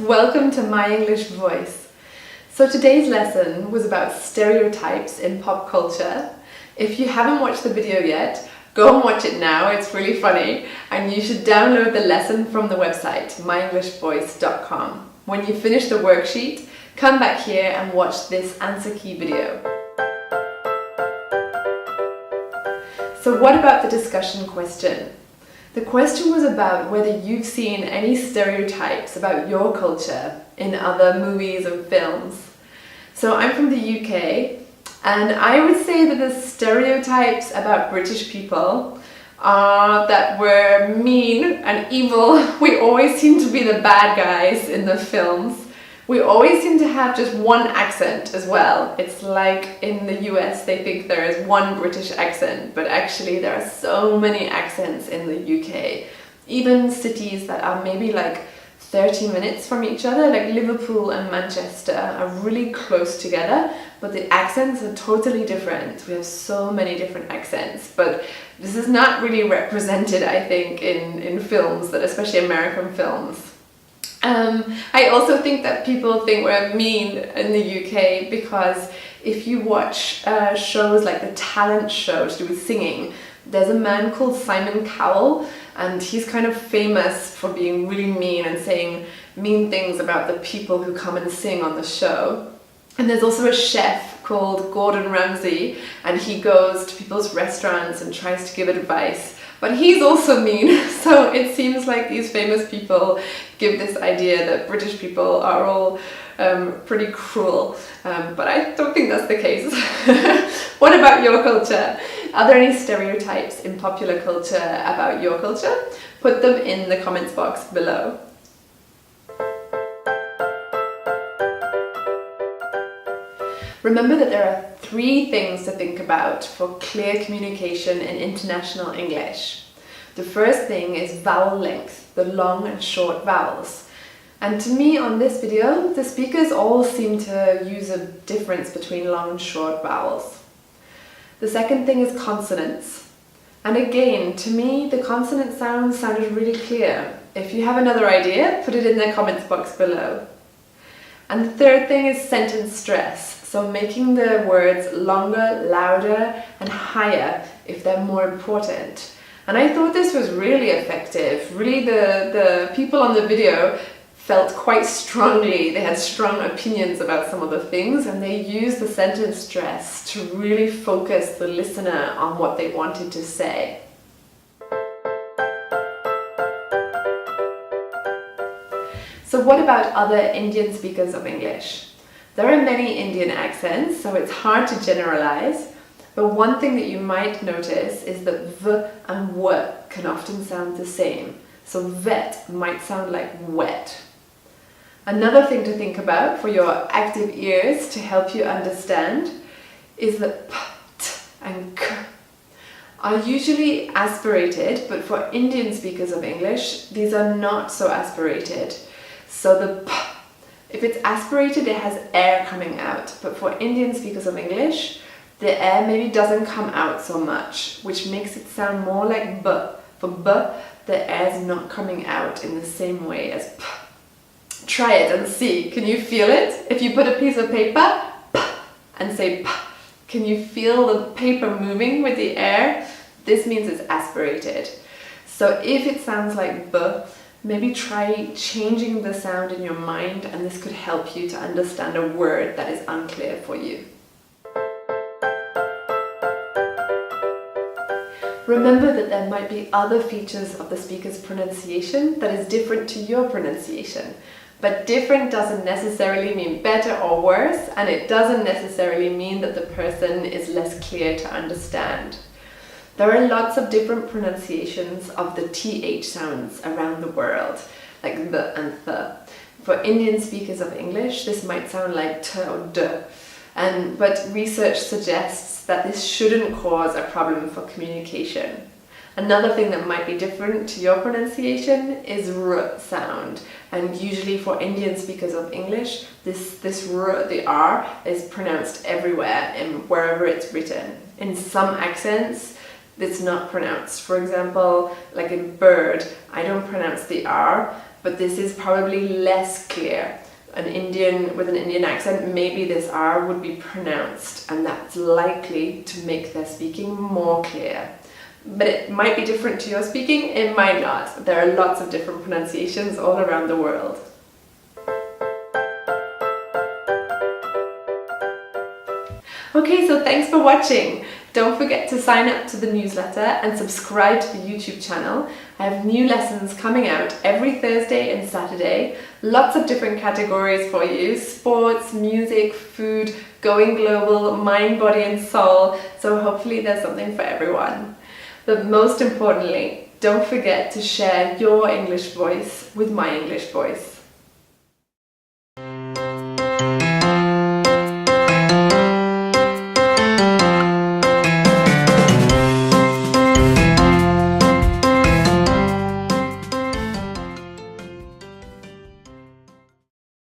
welcome to My English Voice. So today's lesson was about stereotypes in pop culture. If you haven't watched the video yet, go and watch it now, it's really funny, and you should download the lesson from the website, myenglishvoice.com. When you finish the worksheet, come back here and watch this answer key video. So what about the discussion question? The question was about whether you've seen any stereotypes about your culture in other movies and films. So I'm from the UK, and I would say that the stereotypes about British people are that we're mean and evil. We always seem to be the bad guys in the films. We always seem to have just one accent as well. It's like in the US they think there is one British accent, but actually there are so many accents in the UK. Even cities that are maybe like 30 minutes from each other, like Liverpool and Manchester, are really close together, but the accents are totally different. We have so many different accents, but this is not really represented, I think, in films, that especially American films. I also think that people think we're mean in the UK because if you watch shows like the talent show to do with singing, there's a man called Simon Cowell, and he's kind of famous for being really mean and saying mean things about the people who come and sing on the show. And there's also a chef called Gordon Ramsay, and he goes to people's restaurants and tries to give advice. But he's also mean, so it seems like these famous people give this idea that British people are all pretty cruel, but I don't think that's the case. What about your culture? Are there any stereotypes in popular culture about your culture? Put them in the comments box below. Remember that there are 3 things to think about for clear communication in international English. The first thing is vowel length, the long and short vowels. And to me on this video, the speakers all seem to use a difference between long and short vowels. The second thing is consonants. And again, to me, the consonant sounds sounded really clear. If you have another idea, put it in the comments box below. And the third thing is sentence stress. So making the words longer, louder and higher if they're more important. And I thought this was really effective. Really the people on the video felt quite strongly. They had strong opinions about some of the things, and they used the sentence stress to really focus the listener on what they wanted to say. So what about other Indian speakers of English? There are many Indian accents, so it's hard to generalize, but one thing that you might notice is that V and W can often sound the same. So vet might sound like wet. Another thing to think about for your active ears to help you understand is that P, T and K are usually aspirated, but for Indian speakers of English, these are not so aspirated. So the P, if it's aspirated, it has air coming out, but for Indian speakers of English, the air maybe doesn't come out so much, which makes it sound more like B. For B, the air is not coming out in the same way as P. Try it and see. Can you feel it? If you put a piece of paper, P, and say P, can you feel the paper moving with the air? This means it's aspirated. So if it sounds like B, maybe try changing the sound in your mind, and this could help you to understand a word that is unclear for you. Remember that there might be other features of the speaker's pronunciation that is different to your pronunciation. But different doesn't necessarily mean better or worse, and it doesn't necessarily mean that the person is less clear to understand. There are lots of different pronunciations of the TH sounds around the world, like the and the. For Indian speakers of English, this might sound like t or d, but research suggests that this shouldn't cause a problem for communication. Another thing that might be different to your pronunciation is r sound, and usually for Indian speakers of English, this r, the r, is pronounced everywhere and wherever it's written. In some accents, it's not pronounced. For example, like in bird, I don't pronounce the R, but this is probably less clear. An Indian with an Indian accent, maybe this R would be pronounced, and that's likely to make their speaking more clear. But it might be different to your speaking, it might not. There are lots of different pronunciations all around the world. Okay, so thanks for watching. Don't forget to sign up to the newsletter and subscribe to the YouTube channel. I have new lessons coming out every Thursday and Saturday. Lots of different categories for you: sports, music, food, going global, mind, body and soul. So hopefully there's something for everyone. But most importantly, don't forget to share your English voice with my English voice.